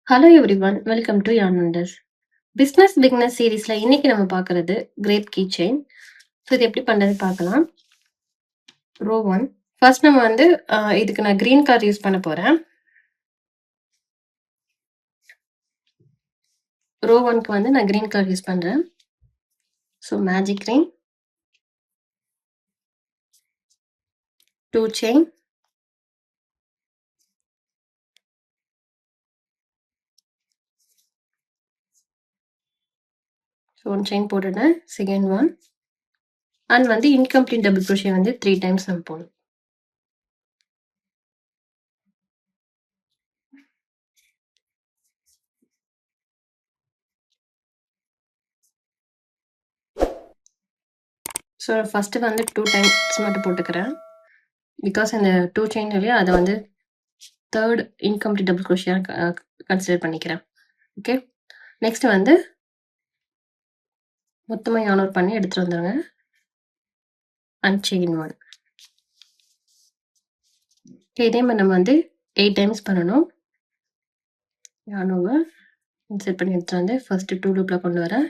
Hello everyone, welcome to யான் wonders. Business bigness சீரீஸ்ல இன்னைக்கு நம்ம பார்க்கறது கிரேப் கீ செயின். ஸோ இது எப்படி பண்றது பார்க்கலாம். ரோ 1 ஃபர்ஸ்ட் நம்ம வந்து இதுக்கு நான் கிரீன் கலர் யூஸ் பண்ண போறேன். ரோ 1க்கு வந்து நான் கிரீன் கலர் யூஸ் பண்றேன். So magic green 2 chain, so 1 chain போட்டுட்டேன். செகண்ட் ஒன் அண்ட் வந்து இன்கம்ப்ளீட் டபுள் crochet வந்து 3 டைம்ஸ் நம்ம போடணும். ஸோ ஃபர்ஸ்ட் வந்து 2 டைம்ஸ் மட்டும் போட்டுக்கிறேன். பிகாஸ் அந்த 2 செயின் இல்லையா, அதை வந்து third incomplete double crochet consider பண்ணிக்கிறேன். ஓகே, நெக்ஸ்ட் வந்து மொத்தமாக யான் பண்ணி எடுத்துட்டு வந்துடுங்க. அண்ட் செயின் 1 இதே மாதிரி நம்ம வந்து 8 டைம்ஸ் பண்ணணும். யானோவை இன்சர்ட் பண்ணி எடுத்துட்டு வந்து ஃபர்ஸ்ட் 2 லூப்ல கொண்டு வரேன்.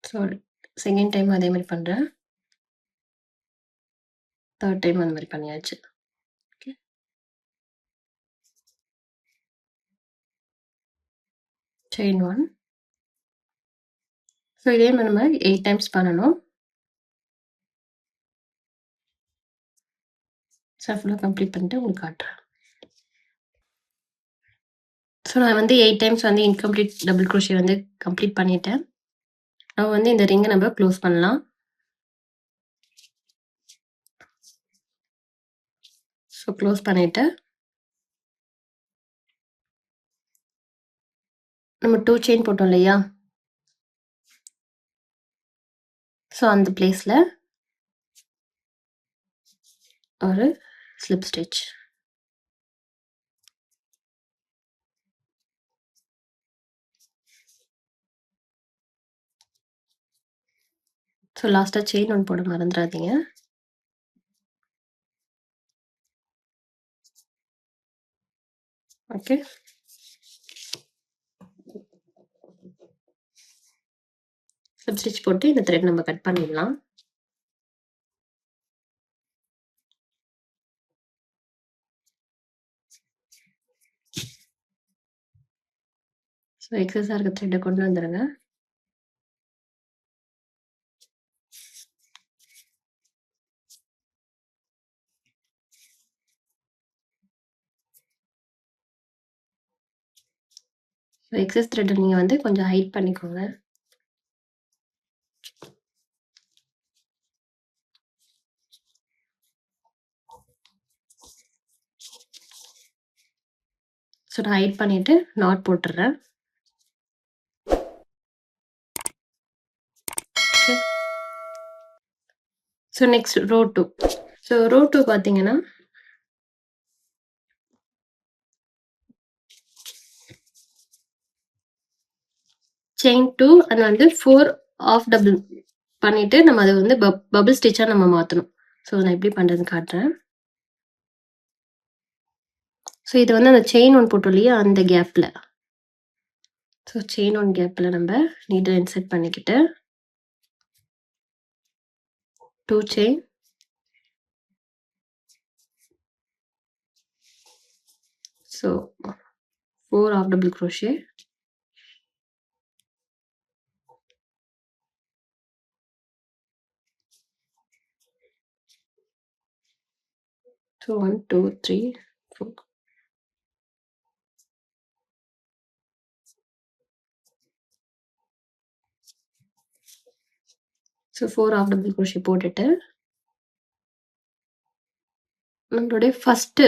ஸோ செகண்ட் டைம் அதே மாதிரி பண்றேன். தேர்ட் டைம் அந்த மாதிரி பண்ணியாச்சு. Okay, chain 1. ஸோ இதே மாதிரி நம்ம 8 டைம்ஸ் பண்ணணும். ஸோ ஃபுல்லாக கம்ப்ளீட் பண்ணிட்டு உங்களுக்கு காட்டுறேன். ஸோ நான் வந்து 8 டைம்ஸ் வந்து இன்கம்ப்ளீட் டபுள் crochet வந்து கம்ப்ளீட் பண்ணிட்டேன். நம்ம வந்து இந்த ரிங்கை நம்ம க்ளோஸ் பண்ணலாம். ஸோ க்ளோஸ் பண்ணிட்டு நம்ம 2 செயின் போட்டோம் இல்லையா, ஸோ அந்த பிளேஸில் ஒரு ஸ்லிப் ஸ்டிச். ஸோ லாஸ்ட்டாக செயின் 1 போட மறந்துடாதீங்க. ஓகே, ஸ்லிப் ஸ்டிச் போட்டு இந்த த்ரெட் நம்ம கட் பண்ணிடலாம். ஸோ எக்ஸஸாக இருக்க த்ரெட்டை கொண்டு வந்துடுங்க. ஸோ எக்ஸஸ் த்ரெட்டை நீங்கள் வந்து கொஞ்சம் ஹைட் பண்ணிக்கோங்க. ஸோ நான் ஹைட் பண்ணிவிட்டு நாட் போட்டுடுறேன். Okay, so next row 2. So row 2 பார்த்தீங்கன்னா செயின் 2 அது வந்து 4 ஆஃப் டபுள் பண்ணிட்டு நம்ம அதை வந்து பபிள் ஸ்டிச்சாக நம்ம மாற்றணும். ஸோ நான் எப்படி பண்ணுறதுன்னு காட்டுறேன். ஸோ இது வந்து அந்த செயின் 1 போட்டோம் இல்லையா, அந்த கேப்பில். ஸோ செயின் 1 கேப்பில் நம்ம நீடில் இன்சர்ட் பண்ணிக்கிட்டு 2 chain, so 4 of double crochet, so 1 2 3 4. So 4 of double crochet போட்டுட்டு நம்மளுடைய ஃபஸ்ட்டு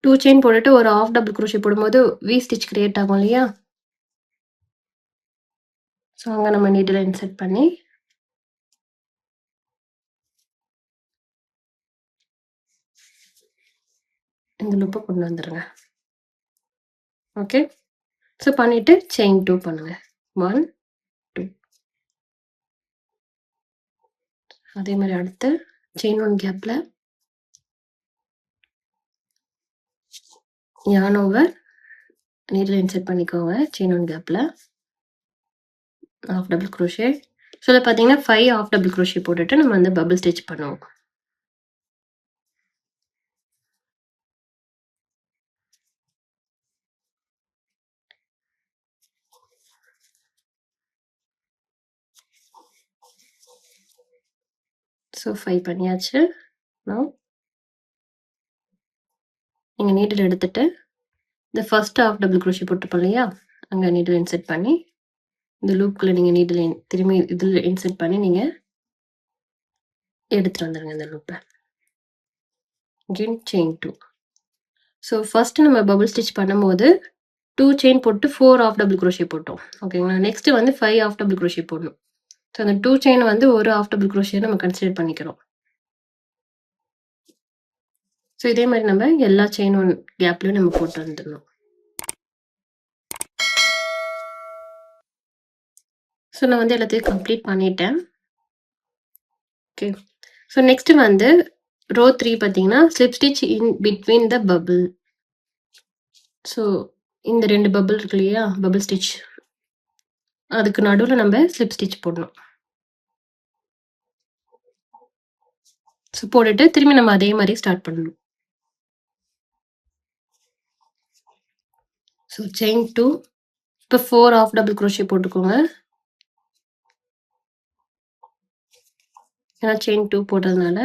2 செயின் போட்டுட்டு ஒரு ஆஃப் டபுள் crochet போடும்போது வி ஸ்டிச் கிரியேட் ஆகும் இல்லையா, ஸோ அங்கே நம்ம நீடில் இன்சர்ட் பண்ணி இந்த லூப்பை கொண்டு வந்துடுங்க. ஓகே, ஸோ பண்ணிவிட்டு செயின் 2 பண்ணுங்க. 1 2. அதே மாதிரி அடுத்து செயின் 1 கேப்பில் yarn over நீடில் இன்சர்ட் பண்ணிக்கோங்க. செயின் 1 கேப்ல ஹாஃப் டபுள் crochet. ஸோ இதில் பார்த்தீங்கன்னா 5 ஹாஃப் டபுள் crochet போட்டுட்டு நம்ம வந்து பபிள் ஸ்டிச் பண்ணுவோம். ஸோ 5 பண்ணியாச்சு. நான் நீங்கள் நீடில் எடுத்துட்டு இந்த ஃபர்ஸ்ட் ஹாஃப் டபுள் crochet போட்டுப்போம் இல்லையா, அங்கே நீடில் இன்சர்ட் பண்ணி இந்த லூப்குள்ளே நீங்கள் நீடில் திரும்பி இதில் இன்சர்ட் பண்ணி நீங்கள் எடுத்துகிட்டு வந்துடுங்க இந்த லூப்பை. again chain 2. ஸோ ஃபர்ஸ்ட் நம்ம பபிள் ஸ்டிச் பண்ணும்போது 2 செயின் போட்டு 4 ஹாஃப் டபுள் crochet போட்டோம். ஓகேங்களா, நெக்ஸ்ட் வந்து 5 ஹாஃப் டபுள் crochet போடணும். ஸோ அந்த 2 செயின் வந்து ஒரு ஹாஃப் டபுள் crochet நம்ம கன்சிடர் பண்ணிக்கிறோம். ஸோ இதே மாதிரி நம்ம எல்லா செயின் ஒன் கேப்லையும் நம்ம போட்டு வந்துடணும். ஸோ நான் வந்து எல்லாத்தையும் கம்ப்ளீட் பண்ணிட்டேன். ஓகே, ஸோ நெக்ஸ்ட் வந்து ரோ 3 பார்த்தீங்கன்னா slip stitch in between the bubble. So இந்த 2 பபிள் இருக்கு இல்லையா, பபிள் ஸ்டிச், அதுக்கு நடுவில் நம்ம ஸ்லிப் ஸ்டிச் போடணும். ஸோ போட்டுட்டு திரும்பி நம்ம அதே மாதிரி ஸ்டார்ட் பண்ணணும். ஸோ செயின் 2, இப்போ 4 ஹாஃப் டபுள் crochet போட்டுக்கோங்க. ஏன்னா செயின் 2 போட்டதுனால.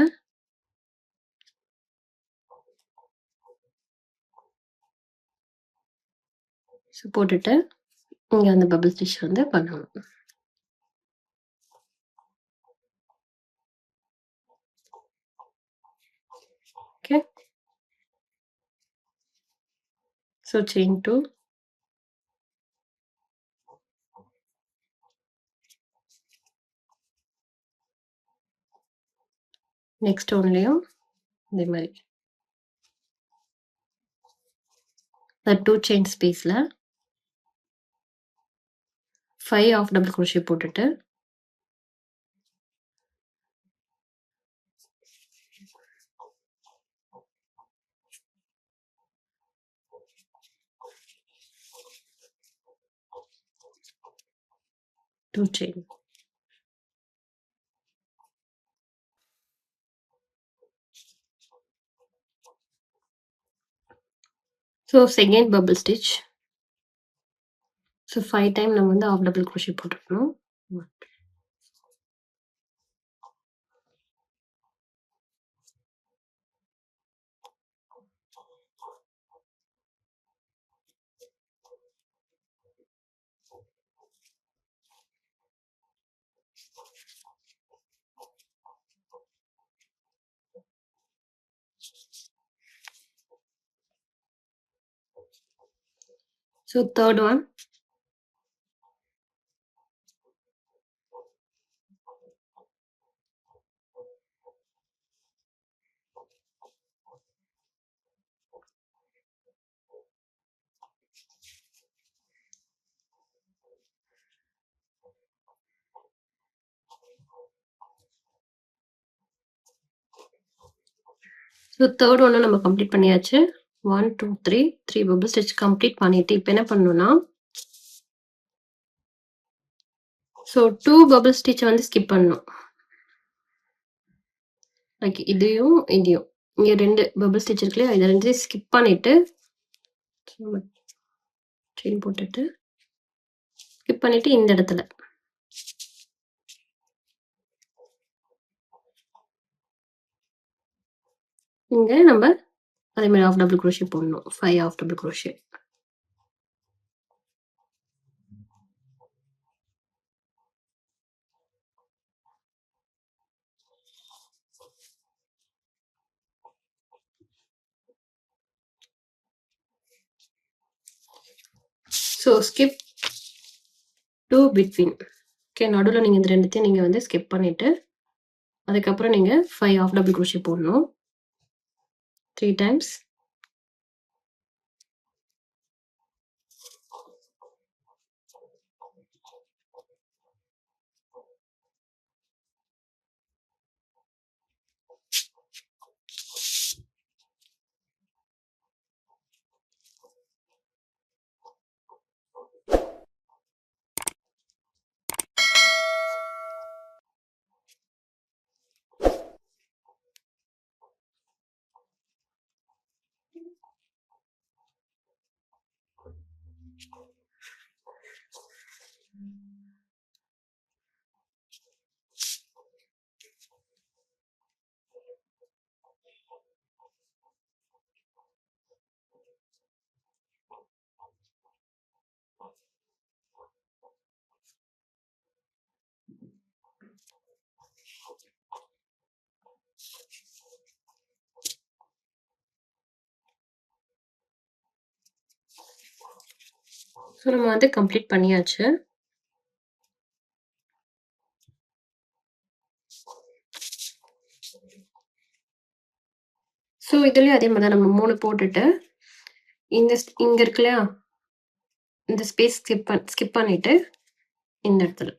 ஸோ போட்டுட்டு இங்கே அந்த பபிள் ஸ்டிச் வந்து பண்ணணும். ஓகே, ஸோ செயின் 2, நெக்ஸ்ட் ஒன்லையும் இதே மாதிரி 2 செயின் ஸ்பேஸில் 5 ஹாஃப் டபுள் crochet போட்டுட்டு two chain. So second bubble stitch. So 5 time நம்ம வந்து ஹாஃப் டபுள் crochet போட்டுக்கணும். So third one. So third ஒன்று நம்ம கம்ப்ளீட் பண்ணியாச்சு. 1 2 3 பபிள் ஸ்டிச் கம்ப்ளீட் பண்ணிட்டு இப்போ என்ன பண்ணணும்னா, ஸோ 2 பபிள் ஸ்டிச் வந்து ஸ்கிப் பண்ணணும். லைக் இதையும் இதையும் இங்கே 2 பபிள் ஸ்டிச் இருக்கு இல்லையா, இதை 2 ஸ்கிப் பண்ணிட்டு செயின் போட்டுட்டு ஸ்கிப் பண்ணிட்டு இந்த இடத்துல இங்கே நம்ம அதே மாதிரி ஹாஃப் டபுள் crochet போடணும். 5 half double crochet. So skip to between. Okay, நடுவில் நீங்கள் இந்த ரெண்டுத்தையும் நீங்கள் வந்து ஸ்கிப் பண்ணிவிட்டு அதுக்கப்புறம் நீங்கள் 5 ஹாஃப் டபுள் crochet போடணும் 3 டைம்ஸ். ஸோ நம்ம வந்து கம்ப்ளீட் பண்ணியாச்சு. ஸோ இதுலயும் அதே மாரி தான் நம்ம 3 போட்டுட்டு, இங்க இருக்கு இல்லையா? இந்த ஸ்பேஸ் ஸ்கிப் பண்ணிட்டு இந்த இடத்துல.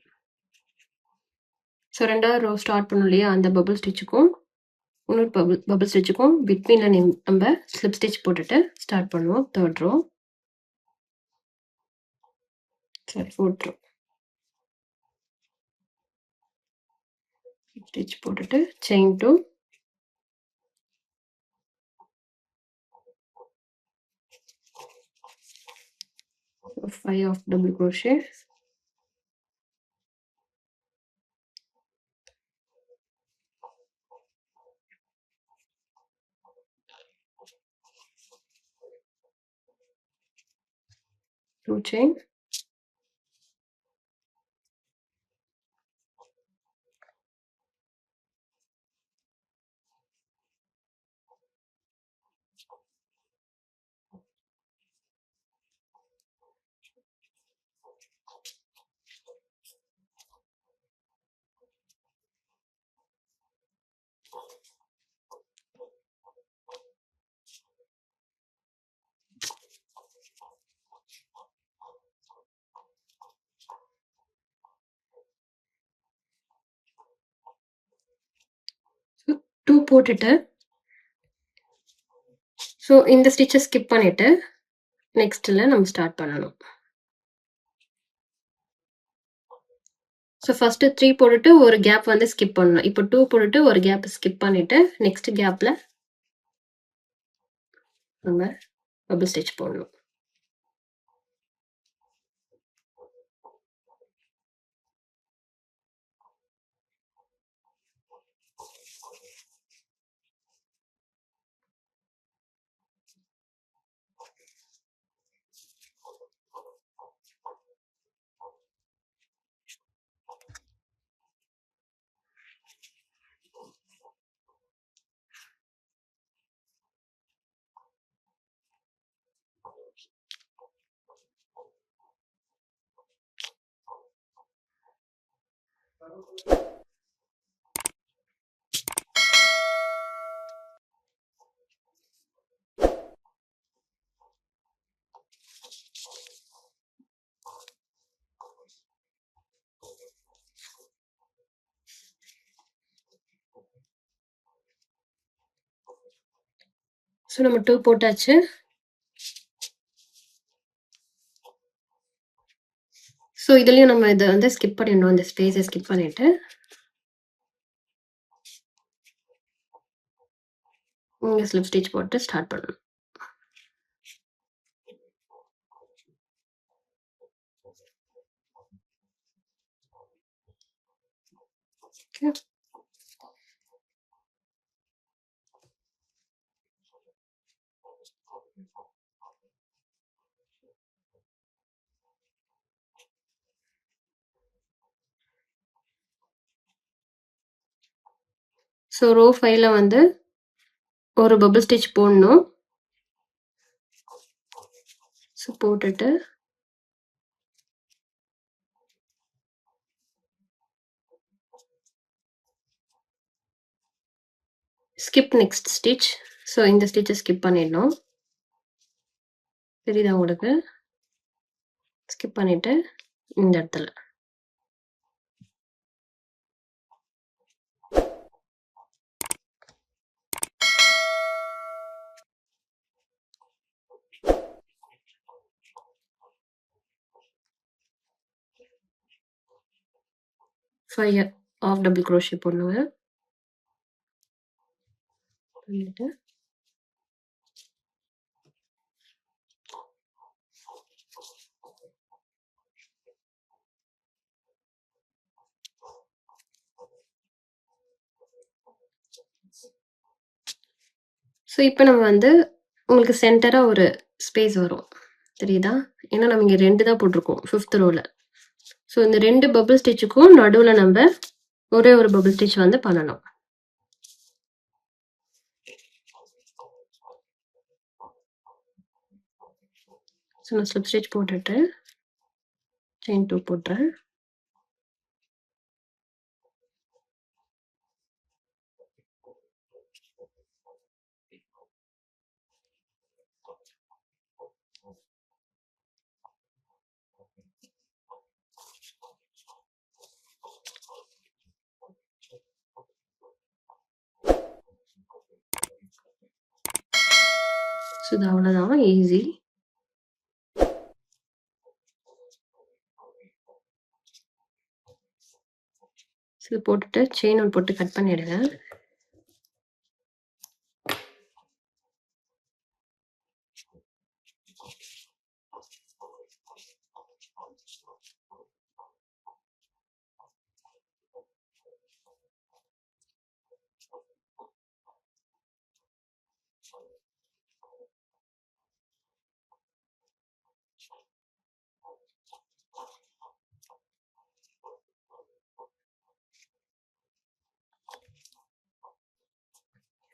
ஸோ 2வது ரோ ஸ்டார்ட் பண்ணோம் இல்லையா? அந்த பபிள் ஸ்டிச்சுக்கும், இன்னொரு பபிள் ஸ்டிச்சுக்கும் பிட்வீன்ல நம்ப ஸ்லிப் ஸ்டிச் போட்டுட்டு ஸ்டார்ட் பண்ணுவோம். 3rd row. Sorry 4th row. Stitch போட்டுட்டு chain 2 5 of double crochet. Two chain. So 2 போட்டுட்டு, ஸோ இந்த ஸ்டிச்ச ஸ்கிப் பண்ணிட்டு, நெக்ஸ்ட்ல நம்ம ஸ்டார்ட் பண்ணணும். ஸோ ஃபர்ஸ்ட்டு 3 போட்டுட்டு ஒரு கேப் வந்து ஸ்கிப் பண்ணணும். இப்போ 2 போட்டுட்டு ஒரு கேப் ஸ்கிப் பண்ணிட்டு, நெக்ஸ்ட் கேப்ல நம்ம பபிள் ஸ்டிச் போடணும். ஸோ நம்ம 2 போட்டாச்சு. ஸோ இதுலயும் நம்ம இத வந்து ஸ்கிப் பண்ணிடணும். இந்த ஸ்பேஸ ஸ்கிப் பண்ணிட்டு, இங்க ஸ்லிப் ஸ்டிச் போட்டு ஸ்டார்ட் பண்ணணும். ஓகே. ஸோ ரோ 5ல வந்து ஒரு பபிள் ஸ்டிச் போடணும். ஸோ போட்டுட்டு ஸ்கிப் நெக்ஸ்ட் ஸ்டிச். ஸோ இந்த ஸ்டிச்ச ஸ்கிப் பண்ணிடணும். தெரியுதா உங்களுக்கு? ஸ்கிப் பண்ணிட்டு இந்த இடத்துல. ஆஃப் டபுள் crochet போடணுங்க. பண்ணிட்டு ஸோ இப்ப நம்ம வந்து உங்களுக்கு சென்டரா ஒரு ஸ்பேஸ் வரும். தெரியுதா? ஏன்னா நம்ம இங்க 2 தான் போட்டிருக்கோம் 5th ரோல. ஸோ இந்த 2 பபிள் ஸ்டிச்சுக்கும் நடுவுல நம்ம ஒரே ஒரு பபிள் ஸ்டிச் வந்து பண்ணணும். ஸோ நான் ஸ்லிப் ஸ்டிச் போட்டுட்டு செயின் 2 போட்டுறேன். ஸோ இது அவ்வளோதான், ஈஸி. ஸோ இது போட்டுட்டு செயின் 1 போட்டு கட் பண்ணிடுங்க.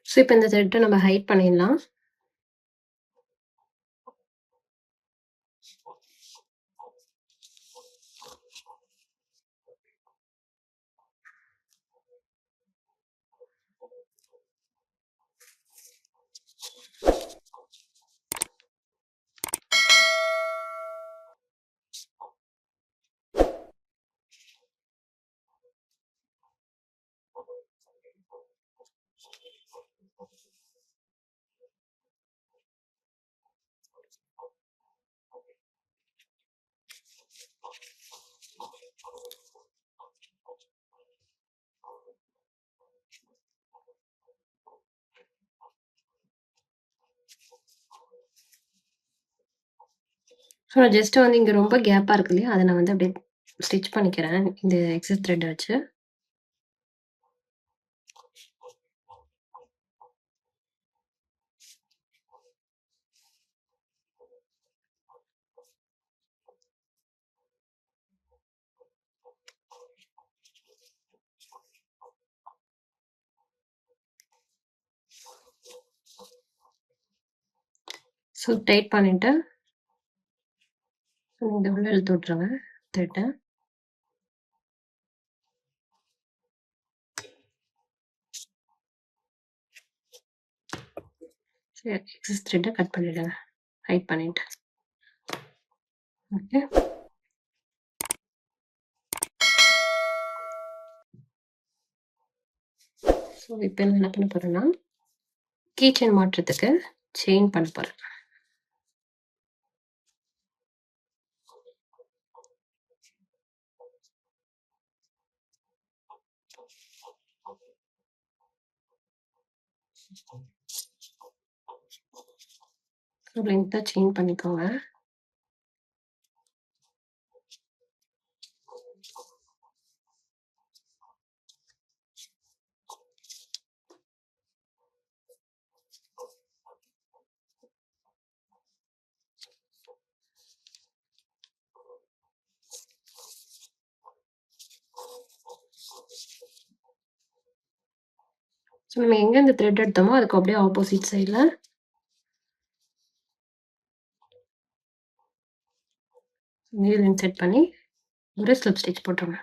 ஸோ இப்போ இந்த த்ரெட்டை நம்ம ஹைட் பண்ணிடலாம். ஸோ நான் ஜஸ்ட்டு வந்து இங்க ரொம்ப கேப்பா இருக்கு இல்லையா? அத நான் வந்து அப்படியே ஸ்டிச் பண்ணிக்கிறேன். இந்த எக்ஸஸ் த்ரெட்ட வச்சு. ஸோ டைட் பண்ணிட்டு இந்த உள்ள இழுத்து விட்டுருங்க த்ரெட்ட. சரி, எக்ஸஸ் த்ரெட்ட கட் பண்ணிடுங்க. ஹைட் பண்ணிட்டு. ஓகே. ஸோ இப்போ நான் என்ன பண்ண போறேன்னா, கீ செயின் மாட்டுறதுக்கு செயின் பண்ண போறேன். ஸோ லென்த்தா செயின் பண்ணிக்கோங்க. ஸோ நம்ம எங்க இந்த த்ரெட் எடுத்தோமோ அதுக்கு அப்படியே ஆப்போசிட் சைட்ல நீடில் இன்சர்ட் பண்ணி ஒரு ஸ்லிப் ஸ்டிச் போட்டுருங்க.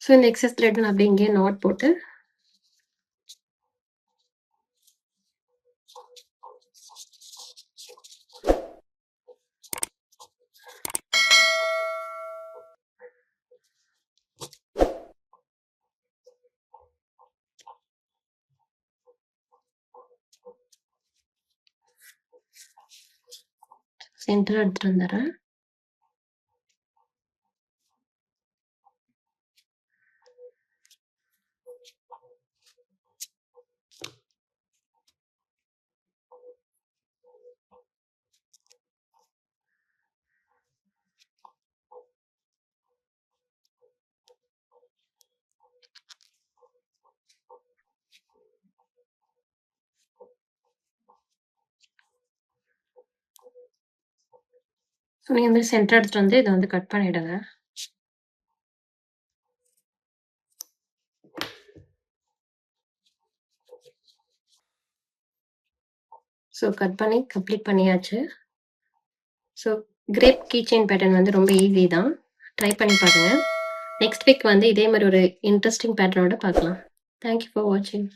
ஸோ இந்த எக்ஸஸ் த்ரெட் நான் அப்படியே இங்கேயே நாட் போட்டு சென்டரா எடுத்துட்டு வந்துடுறேன். ஸோ நீங்க இந்த மாரி சென்டர் எடுத்துட்டு வந்து இத வந்து கட் பண்ணிடுங்க. ஸோ கட் பண்ணி கம்ப்ளீட் பண்ணியாச்சு. So grape key chain pattern வந்து ரொம்ப ஈஸி தான். ட்ரை பண்ணி பாருங்க. நெக்ஸ்ட் வீக் வந்து இதே மாரி ஒரு இன்ட்ரஸ்டிங் பேட்டர்னோட பார்க்கலாம். தேங்க் யூ ஃபார் வாட்சிங்.